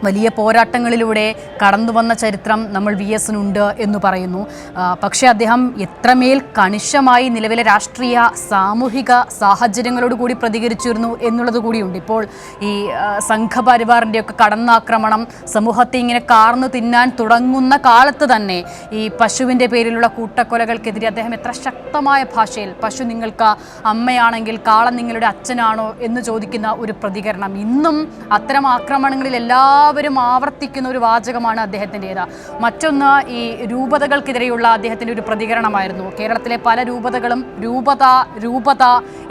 വലിയ പോരാട്ടങ്ങളിലൂടെ കടന്നു വന്ന ചരിത്രം നമ്മൾ വി എസിനുണ്ട് എന്ന് പറയുന്നു. പക്ഷേ അദ്ദേഹം എത്രമേൽ കണിശമായി നിലവിലെ രാഷ്ട്രീയ സാമൂഹിക സാഹചര്യങ്ങളോട് കൂടി പ്രതികരിച്ചിരുന്നു എന്നുള്ളത് കൂടിയുണ്ട്. ഇപ്പോൾ ഈ സംഘപരിവാറിൻ്റെയൊക്കെ കടന്നാക്രമണം സമൂഹത്തെ ഇങ്ങനെ കാർന്നു തിന്നാൻ തുടങ്ങുന്ന കാലത്ത് തന്നെ ഈ പശുവിൻ്റെ പേരിലുള്ള കൂട്ടക്കൊലകൾക്കെതിരെ അദ്ദേഹം എത്ര ശക്തമായ ഭാഷയിൽ പശു നിങ്ങൾക്ക് അമ്മയാണെങ്കിൽ കാള നിങ്ങളുടെ അച്ഛനാണോ എന്ന് ചോദിക്കുന്ന ഒരു പ്രതികരണം ഇന്നും അത്തരം ആക്രമണങ്ങളിൽ എല്ലാവരും ആവർത്തിക്കുന്ന ഒരു വാചകമാണ് അദ്ദേഹത്തിൻ്റേത്. മറ്റൊന്ന് ഈ രൂപതകൾക്കെതിരെയുള്ള അദ്ദേഹത്തിൻ്റെ ഒരു പ്രതികരണമായിരുന്നു. കേരളത്തിലെ പല രൂപതകളും രൂപത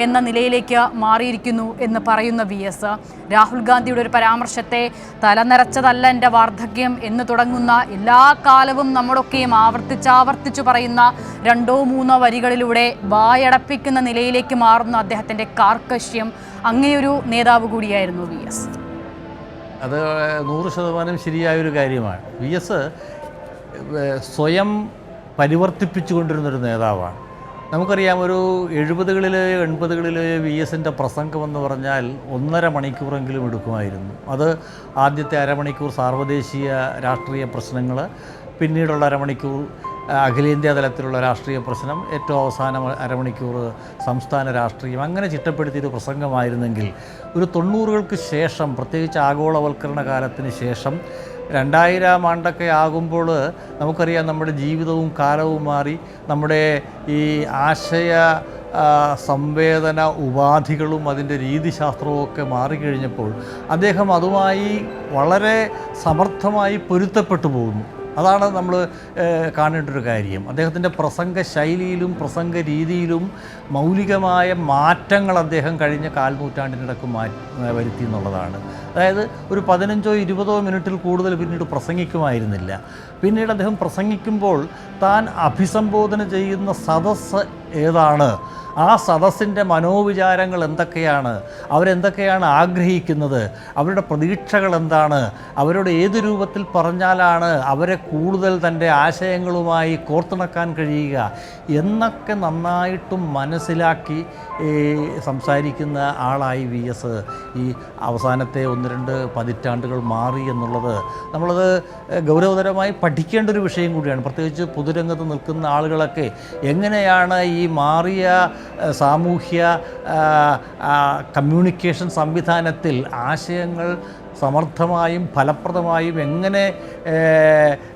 എന്ന നിലയിലേക്ക് മാറിയിരിക്കുന്നു എന്ന് പറയുന്ന വി എസ് രാഹുൽ ഗാന്ധിയുടെ ഒരു പരാമർശത്തെ തലനിറച്ചതല്ല എൻ്റെ വാർദ്ധക്യം എന്ന് തുടങ്ങുന്ന എല്ലാ കാലവും നമ്മളൊക്കെയും ആവർത്തിച്ചു പറയുന്ന 2-3 വരികളിലൂടെ വായടപ്പിക്കുന്ന നിലയിലേക്ക് മാറുന്ന അദ്ദേഹത്തിൻ്റെ കാർക്കശ്യം, അങ്ങനെയൊരു നേതാവ് കൂടിയായിരുന്നു വി എസ്. അത് 100% ശരിയായൊരു കാര്യമാണ്. വി എസ് സ്വയം പരിവർത്തിപ്പിച്ചുകൊണ്ടിരുന്നൊരു നേതാവാണ്. നമുക്കറിയാം, ഒരു 70കളിൽ 80കളിൽ വി എസിൻ്റെ പ്രസംഗമെന്ന് പറഞ്ഞാൽ 1.5 മണിക്കൂറെങ്കിലും എടുക്കുമായിരുന്നു. അത് ആദ്യത്തെ അരമണിക്കൂർ സാർവദേശീയ രാഷ്ട്രീയ പ്രശ്നങ്ങൾ, പിന്നീടുള്ള അരമണിക്കൂർ അഖിലേന്ത്യാ തലത്തിലുള്ള രാഷ്ട്രീയ പ്രശ്നം, ഏറ്റവും അവസാനം അരമണിക്കൂർ സംസ്ഥാന രാഷ്ട്രീയം, അങ്ങനെ ചിട്ടപ്പെടുത്തിയൊരു പ്രസംഗമായിരുന്നെങ്കിൽ ഒരു 90കൾക്ക് ശേഷം, പ്രത്യേകിച്ച് ആഗോളവൽക്കരണ കാലത്തിന് ശേഷം 2000 ആണ്ടൊക്കെ ആകുമ്പോൾ നമുക്കറിയാം നമ്മുടെ ജീവിതവും കാലവും മാറി, നമ്മുടെ ഈ ആശയ സംവേദന ഉപാധികളും അതിൻ്റെ രീതിശാസ്ത്രവും ഒക്കെ മാറിക്കഴിഞ്ഞപ്പോൾ അദ്ദേഹം അതുമായി വളരെ സമർത്ഥമായി പൊരുത്തപ്പെട്ടു പോകുന്നു. അതാണ് നമ്മൾ കാണേണ്ട ഒരു കാര്യം. അദ്ദേഹത്തിൻ്റെ പ്രസംഗ ശൈലിയിലും പ്രസംഗ രീതിയിലും മൗലികമായ മാറ്റങ്ങൾ അദ്ദേഹം കഴിഞ്ഞ കാൽനൂറ്റാണ്ടിനിടക്ക് വരുത്തി എന്നുള്ളതാണ്. അതായത് ഒരു 15-20 മിനിറ്റിൽ കൂടുതൽ പിന്നീട് പ്രസംഗിക്കുമായിരുന്നില്ല. പിന്നീട് അദ്ദേഹം പ്രസംഗിക്കുമ്പോൾ താൻ അഭിസംബോധന ചെയ്യുന്ന സദസ്സ് ഏതാണ്, ആ സദസ്സിൻ്റെ മനോവിചാരങ്ങൾ എന്തൊക്കെയാണ്, അവരെന്തൊക്കെയാണ് ആഗ്രഹിക്കുന്നത്, അവരുടെ പ്രതീക്ഷകൾ എന്താണ്, അവരോട് ഏത് രൂപത്തിൽ പറഞ്ഞാലാണ് അവരെ കൂടുതൽ തൻ്റെ ആശയങ്ങളുമായി കോർത്തിണക്കാൻ കഴിയുക എന്നൊക്കെ നന്നായിട്ടും മനസ്സിലാക്കി സംസാരിക്കുന്ന ആളായി വി എസ് ഈ അവസാനത്തെ 1-2 പതിറ്റാണ്ടുകൾ മാറി എന്നുള്ളത് നമ്മളത് ഗൗരവതരമായി പഠിക്കേണ്ട ഒരു വിഷയം കൂടിയാണ്. പ്രത്യേകിച്ച് പൊതുരംഗത്ത് നിൽക്കുന്ന ആളുകളൊക്കെ എങ്ങനെയാണ് ഈ മാറിയ സാമൂഹ്യ കമ്മ്യൂണിക്കേഷൻ സംവിധാനത്തിൽ ആശയങ്ങൾ സമർത്ഥമായും ഫലപ്രദമായും എങ്ങനെ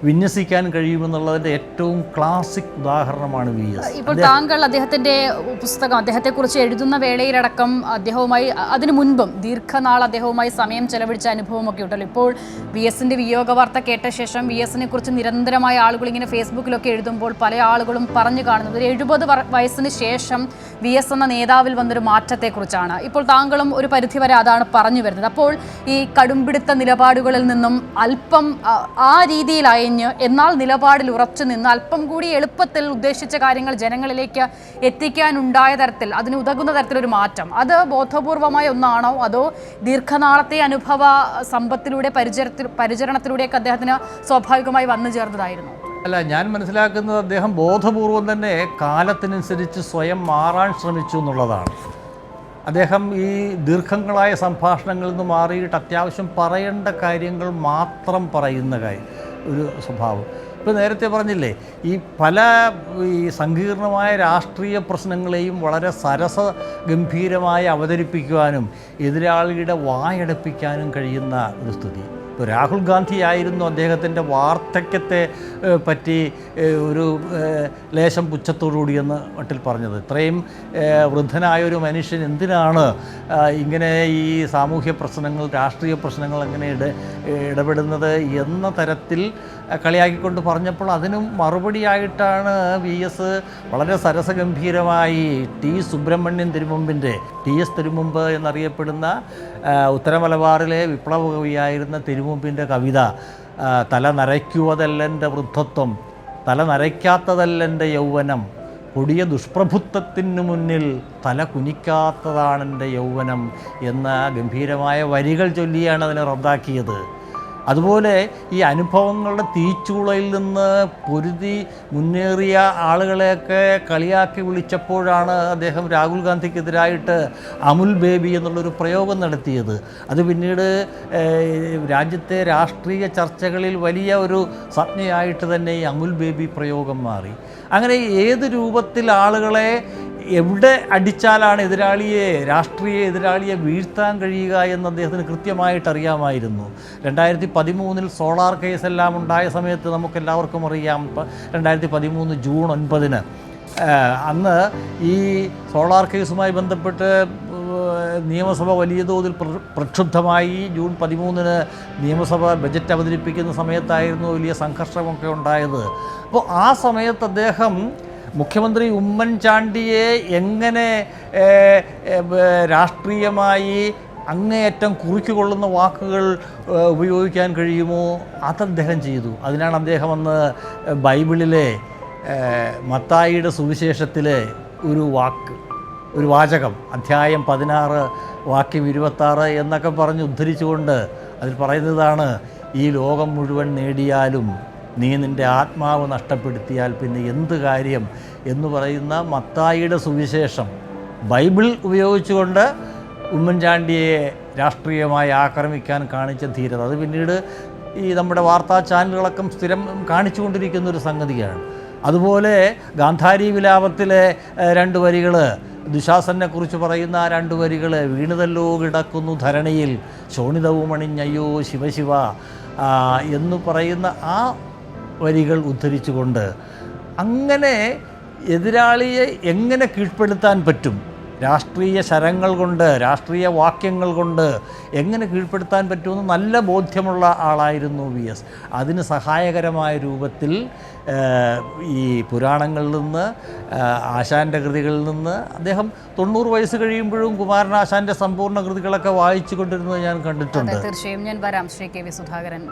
വിന്യസിക്കാൻ കഴിയുമെന്നുള്ളതിൻ്റെ ഏറ്റവും ക്ലാസിക് ഉദാഹരണമാണ് വി എസ്. ഇപ്പോൾ താങ്കൾ അദ്ദേഹത്തിൻ്റെ പുസ്തകം, അദ്ദേഹത്തെക്കുറിച്ച് എഴുതുന്ന വേളയിലടക്കം അദ്ദേഹവുമായി, അതിനു മുൻപും ദീർഘനാൾ അദ്ദേഹവുമായി സമയം ചെലവഴിച്ച അനുഭവമൊക്കെ ഉണ്ടല്ലോ. ഇപ്പോൾ വി എസിൻ്റെ വിയോഗ വാർത്ത കേട്ട ശേഷം വി എസിനെ കുറിച്ച് നിരന്തരമായ ആളുകൾ ഇങ്ങനെ ഫേസ്ബുക്കിലൊക്കെ എഴുതുമ്പോൾ പല ആളുകളും പറഞ്ഞു കാണുന്നത് ഒരു 70 വയസ്സിന് ശേഷം വി എസ് എന്ന നേതാവിൽ വന്നൊരു മാറ്റത്തെക്കുറിച്ചാണ്. ഇപ്പോൾ താങ്കളും ഒരു പരിധിവരെ അതാണ് പറഞ്ഞു വരുന്നത്. അപ്പോൾ ഈ കടുംപിടുത്ത നിലപാടുകളിൽ നിന്നും അല്പം ആ രീതിയിൽ അയഞ്ഞ് എന്നാൽ നിലപാടിൽ ഉറച്ചു നിന്ന് അല്പം കൂടി എളുപ്പത്തിൽ ഉദ്ദേശിച്ച കാര്യങ്ങൾ ജനങ്ങളിലേക്ക് എത്തിക്കാനുണ്ടായ തരത്തിൽ, അതിന് ഉതകുന്ന തരത്തിലൊരു മാറ്റം, അത് ബോധപൂർവമായ ഒന്നാണോ അതോ ദീർഘനാളത്തെ അനുഭവ സമ്പത്തിലൂടെ പരിചരണത്തിലൂടെയൊക്കെ അദ്ദേഹത്തിന് സ്വാഭാവികമായി വന്നു ചേർന്നതായിരുന്നു? അല്ല, ഞാൻ മനസ്സിലാക്കുന്നത് അദ്ദേഹം ബോധപൂർവം തന്നെ കാലത്തിനനുസരിച്ച് സ്വയം മാറാൻ ശ്രമിച്ചു എന്നുള്ളതാണ്. അദ്ദേഹം ഈ ദീർഘങ്ങളായ സംഭാഷണങ്ങളിൽ നിന്ന് മാറിയിട്ട് അത്യാവശ്യം പറയേണ്ട കാര്യങ്ങൾ മാത്രം പറയുന്ന ഒരു സ്വഭാവം. ഇപ്പോൾ നേരത്തെ പറഞ്ഞില്ലേ, ഈ പല ഈ സങ്കീർണമായ രാഷ്ട്രീയ പ്രശ്നങ്ങളെയും വളരെ ഗംഭീരമായി അവതരിപ്പിക്കുവാനും എതിരാളിയുടെ വായടപ്പിക്കാനും കഴിയുന്ന ഒരു സ്ഥിതി. ഇപ്പോൾ രാഹുൽ ഗാന്ധി ആയിരുന്നു അദ്ദേഹത്തിൻ്റെ വാർദ്ധക്യത്തെ പറ്റി ഒരു ലേശം പുച്ഛത്തോടുകൂടി എന്ന് മട്ടിൽ പറഞ്ഞത്. ഇത്രയും വൃദ്ധനായൊരു മനുഷ്യൻ എന്തിനാണ് ഇങ്ങനെ ഈ സാമൂഹ്യ പ്രശ്നങ്ങൾ, രാഷ്ട്രീയ പ്രശ്നങ്ങൾ എങ്ങനെ ഇടപെടുന്നത് എന്ന തരത്തിൽ കളിയാക്കിക്കൊണ്ട് പറഞ്ഞപ്പോൾ അതിനും മറുപടിയായിട്ടാണ് വി എസ് വളരെ സരസഗംഭീരമായി T Subramanian തിരുമുമ്പിൻ്റെ, T S Thirumumbu എന്നറിയപ്പെടുന്ന ഉത്തരമലബാറിലെ വിപ്ലവ കവിയായിരുന്ന തിരുമുമ്പിൻ്റെ കവിത, തല നരയ്ക്കുവതല്ലെൻ്റെ വൃദ്ധത്വം, തല നരയ്ക്കാത്തതല്ലെൻ്റെ യൗവനം, കൊടിയ ദുഷ്പ്രഭുത്വത്തിനു മുന്നിൽ തല കുനിക്കാത്തതാണെൻ്റെ യൗവനം എന്ന ഗംഭീരമായ വരികൾ ചൊല്ലിയാണ് അതിനെ റദ്ദാക്കിയത്. അതുപോലെ ഈ അനുഭവങ്ങളുടെ തീച്ചൂളയിൽ നിന്ന് പൊരുതി മുന്നേറിയ ആളുകളെയൊക്കെ കളിയാക്കി വിളിച്ചപ്പോഴാണ് അദ്ദേഹം രാഹുൽ ഗാന്ധിക്കെതിരായിട്ട് അമുൽ ബേബി എന്നുള്ളൊരു പ്രയോഗം നടത്തിയത്. അത് പിന്നീട് രാജ്യത്തെ രാഷ്ട്രീയ ചർച്ചകളിൽ വലിയ ഒരു സംജ്ഞയായിട്ട് തന്നെ ഈ അമുൽ ബേബി പ്രയോഗം മാറി. അങ്ങനെ ഏത് രൂപത്തിൽ ആളുകളെ എവിടെ അടിച്ചാലാണ് രാഷ്ട്രീയ എതിരാളിയെ വീഴ്ത്താൻ കഴിയുക എന്ന് അദ്ദേഹത്തിന് കൃത്യമായിട്ട് അറിയാമായിരുന്നു. 2013 സോളാർ കേസെല്ലാം ഉണ്ടായ സമയത്ത് നമുക്കെല്ലാവർക്കും അറിയാം. 2013 ജൂൺ 9 അന്ന് ഈ സോളാർ കേസുമായി ബന്ധപ്പെട്ട് നിയമസഭ വലിയ തോതിൽ പ്രക്ഷുബ്ധമായി. ജൂൺ 13 നിയമസഭ ബജറ്റ് അവതരിപ്പിക്കുന്ന സമയത്തായിരുന്നു വലിയ സംഘർഷമൊക്കെ ഉണ്ടായത്. അപ്പോൾ ആ സമയത്ത് അദ്ദേഹം മുഖ്യമന്ത്രി ഉമ്മൻചാണ്ടിയെ എങ്ങനെ രാഷ്ട്രീയമായി അങ്ങേയറ്റം കുറിക്കുകൊള്ളുന്ന വാക്കുകൾ ഉപയോഗിക്കാൻ കഴിയുമോ അതദ്ദേഹം ചെയ്തു. അതിനാണ് അദ്ദേഹം അന്ന് ബൈബിളിലെ മത്തായിയുടെ സുവിശേഷത്തിലെ ഒരു വാചകം, അധ്യായം 16 വാക്യം 26 എന്നൊക്കെ പറഞ്ഞ് ഉദ്ധരിച്ചുകൊണ്ട് അതിൽ പറയുന്നതാണ്, ഈ ലോകം മുഴുവൻ നേടിയാലും നീ നിൻ്റെ ആത്മാവ് നഷ്ടപ്പെടുത്തിയാൽ പിന്നെ എന്ത് കാര്യം എന്ന് പറയുന്ന മത്തായിയുടെ സുവിശേഷം ബൈബിൾ ഉപയോഗിച്ചുകൊണ്ട് ഉമ്മൻചാണ്ടിയെ രാഷ്ട്രീയമായി ആക്രമിക്കാൻ കാണിച്ച ധീരത, അത് പിന്നീട് ഈ നമ്മുടെ വാർത്താ ചാനലുകളൊക്കെ സ്ഥിരം കാണിച്ചുകൊണ്ടിരിക്കുന്നൊരു സംഗതിയാണ്. അതുപോലെ ഗാന്ധാരി വിലാപത്തിലെ 2 വരികൾ, ദുശാസനെക്കുറിച്ച് പറയുന്ന ആ 2 വരികൾ, വീണുതല്ലോ കിടക്കുന്നു ധരണിയിൽ ശോണിതവും അണിഞ്ഞയ്യോ ശിവശിവ എന്ന് പറയുന്ന ആ വരികൾ ഉദ്ധരിച്ചുകൊണ്ട് അങ്ങനെ എതിരാളിയെ എങ്ങനെ കീഴ്പ്പെടുത്താൻ പറ്റും, രാഷ്ട്രീയ ശരങ്ങൾ കൊണ്ട്, രാഷ്ട്രീയ വാക്യങ്ങൾ കൊണ്ട് എങ്ങനെ കീഴ്പ്പെടുത്താൻ പറ്റുമെന്ന് നല്ല ബോധ്യമുള്ള ആളായിരുന്നു VS. അതിന് സഹായകരമായ രൂപത്തിൽ ഈ പുരാണങ്ങളിൽ നിന്ന്, ആശാൻ്റെ കൃതികളിൽ നിന്ന് അദ്ദേഹം 90 വയസ്സ് കഴിയുമ്പോഴും കുമാരനാശാൻ്റെ സമ്പൂർണ്ണ കൃതികളൊക്കെ വായിച്ചു കൊണ്ടിരുന്നത് ഞാൻ കണ്ടിട്ടുണ്ട്. തീർച്ചയായും ഞാൻ വരാം ശ്രീ KV സുധാകരൻ.